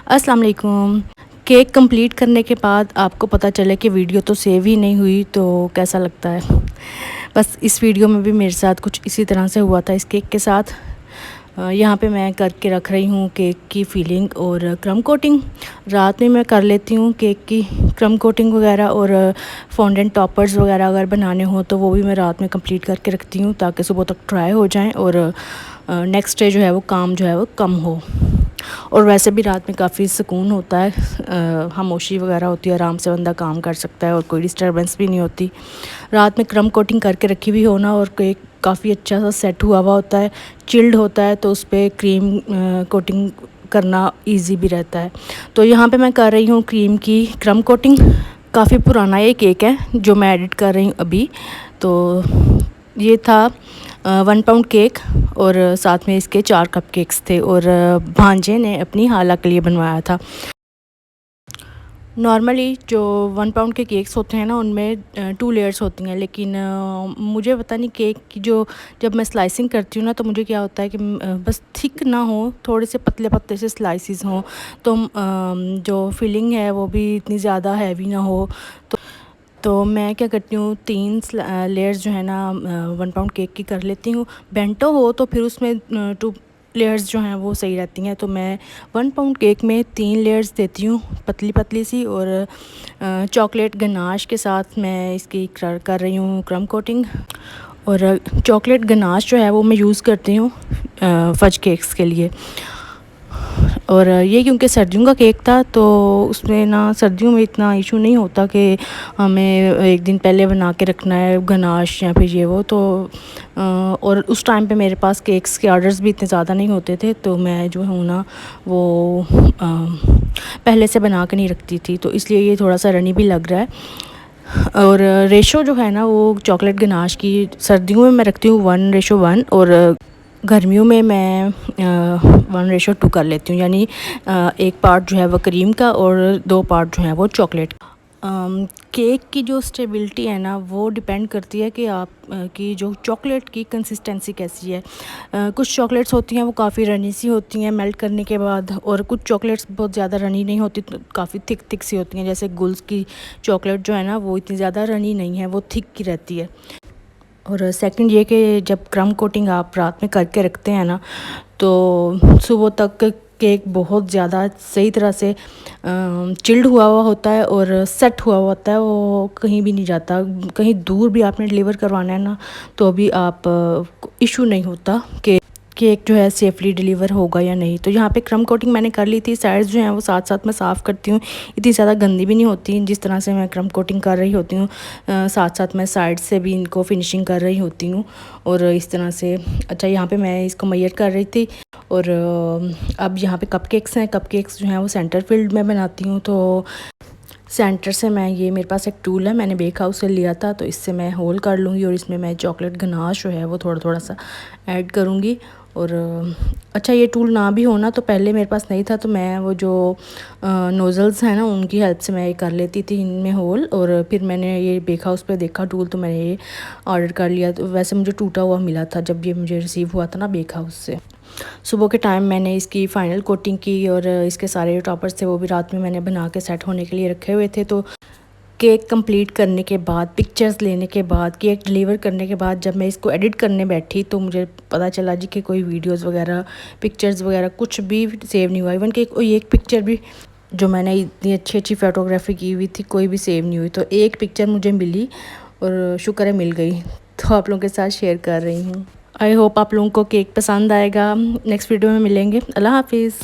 अस्सलाम वालेकुम। Cake complete करने के बाद आपको पता चले कि वीडियो तो सेव ही नहीं हुई तो कैसा लगता है। बस इस वीडियो में भी मेरे साथ कुछ इसी तरह से हुआ था इस केक के साथ। यहाँ पे मैं करके रख रही हूँ केक की फिलिंग और क्रम कोटिंग। रात में मैं कर लेती हूँ केक की क्रम कोटिंग वगैरह, और फॉन्डेंट टॉपर्स वगैरह अगर बनाने हो तो वो भी मैं रात में कंप्लीट करके रखती हूँ ताकि सुबह तक ड्राई हो जाएं और नेक्स्ट डे जो है वो काम जो है वो कम हो। और वैसे भी रात में काफ़ी सुकून होता है, खामोशी वगैरह होती है, आराम से बंदा काम कर सकता है और कोई डिस्टर्बेंस भी नहीं होती। रात में क्रम कोटिंग करके रखी हुई हो ना, और केक काफ़ी अच्छा सा सेट हुआ हुआ होता है, चिल्ड होता है, तो उस पर क्रीम कोटिंग करना इजी भी रहता है। तो यहाँ पे मैं कर रही हूँ क्रीम की क्रम कोटिंग। काफ़ी पुराना ये केक है जो मैं एडिट कर रही हूँ अभी। तो ये था 1 पाउंड केक और साथ में इसके 4 कप केक्स थे, और भांजे ने अपनी हाला के लिए बनवाया था। नॉर्मली जो 1 पाउंड के केक्स होते हैं ना, उनमें 2 लेयर्स होती हैं, लेकिन मुझे पता नहीं केक की जो जब मैं स्लाइसिंग करती हूँ ना, तो मुझे क्या होता है कि बस थिक ना हो, थोड़े से पतले पतले से स्लाइसिस हों, तो जो फिलिंग है वो भी इतनी ज़्यादा हैवी ना हो। तो मैं क्या करती हूँ, 3 लेयर्स जो है ना 1 पाउंड केक की कर लेती हूँ। बेंटो हो तो फिर उसमें 2 लेयर्स जो हैं वो सही रहती हैं। तो मैं 1 पाउंड केक में 3 लेयर्स देती हूँ, पतली पतली सी, और चॉकलेट गनाश के साथ मैं इसकी कर रही हूँ क्रम कोटिंग। और चॉकलेट गनाश जो है वो मैं यूज़ करती हूँ फज केक्स के लिए। और ये क्योंकि सर्दियों का केक था तो उसमें ना सर्दियों में इतना इशू नहीं होता कि हमें एक दिन पहले बना के रखना है गनाश या फिर ये वो। तो और उस टाइम पे मेरे पास केक्स के ऑर्डर्स भी इतने ज़्यादा नहीं होते थे, तो मैं जो हूँ ना वो पहले से बना के नहीं रखती थी, तो इसलिए ये थोड़ा सा रनी भी लग रहा है। और रेशो जो है ना वो चॉकलेट गनाश की सर्दियों में मैं रखती हूँ 1:1, और गर्मियों में मैं 1:2 कर लेती हूँ, यानी 1 पार्ट जो है वो क्रीम का और 2 पार्ट जो है वो चॉकलेट। केक की जो स्टेबिलिटी है ना वो डिपेंड करती है कि आप की जो चॉकलेट की कंसिस्टेंसी कैसी है। कुछ चॉकलेट्स होती हैं वो काफ़ी रनी सी होती हैं मेल्ट करने के बाद, और कुछ चॉकलेट्स बहुत ज़्यादा रनी नहीं होती, तो काफ़ी थिक थिक सी होती हैं। जैसे गुल्स की चॉकलेट जो है ना वो इतनी ज़्यादा रनी नहीं है, वो थिक की रहती है। और सेकंड ये कि जब क्रम कोटिंग आप रात में करके रखते हैं ना, तो सुबह तक केक बहुत ज़्यादा सही तरह से चिल्ड हुआ हुआ होता है और सेट हुआ हुआ होता है, वो कहीं भी नहीं जाता। कहीं दूर भी आपने डिलीवर करवाना है ना, तो भी आप इशू नहीं होता कि केक जो है सेफली डिलीवर होगा या नहीं। तो यहाँ पे क्रम कोटिंग मैंने कर ली थी, साइड्स जो हैं वो साथ साथ मैं साफ़ करती हूँ, इतनी ज़्यादा गंदी भी नहीं होती जिस तरह से मैं क्रम कोटिंग कर रही होती हूँ। साथ साथ मैं साइड से भी इनको फिनिशिंग कर रही होती हूँ, और इस तरह से। अच्छा, यहाँ पे मैं इसको मैयर कर रही थी। और अब यहाँ पे कपकेक्स हैं, कपकेक्स जो हैं वो सेंटर फील्ड में बनाती हूँ। तो सेंटर से मैं ये मेरे पास एक टूल है, मैंने बेक हाउस से लिया था, तो इससे मैं होल कर लूँगी और इसमें मैं चॉकलेट गनाश जो है वो थोड़ा थोड़ा सा ऐड करूँगी। और अच्छा, ये टूल ना भी होना तो पहले मेरे पास नहीं था, तो मैं वो जो नोज़ल्स हैं ना उनकी हेल्प से मैं ये कर लेती थी इनमें होल। और फिर मैंने ये बेक हाउस पे देखा टूल, तो मैंने ये ऑर्डर कर लिया। तो वैसे मुझे टूटा हुआ मिला था जब ये मुझे रिसीव हुआ था ना बेक हाउस से। सुबह के टाइम मैंने इसकी फ़ाइनल कोटिंग की, और इसके सारे जो टॉपर्स थे वो भी रात में मैंने बना के सेट होने के लिए रखे हुए थे। तो केक कंप्लीट करने के बाद, पिक्चर्स लेने के बाद, केक डिलीवर करने के बाद जब मैं इसको एडिट करने बैठी तो मुझे पता चला जी कि कोई वीडियोस वगैरह, पिक्चर्स वगैरह कुछ भी सेव नहीं हुआ। इवन कि कोई एक पिक्चर भी जो मैंने इतनी अच्छी अच्छी फ़ोटोग्राफी की हुई थी कोई भी सेव नहीं हुई। तो एक पिक्चर मुझे मिली और शुक्र है मिल गई, तो आप लोगों के साथ शेयर कर रही हूँ। आई होप आप लोगों को केक पसंद आएगा। नेक्स्ट वीडियो में मिलेंगे। अल्लाह हाफिज़।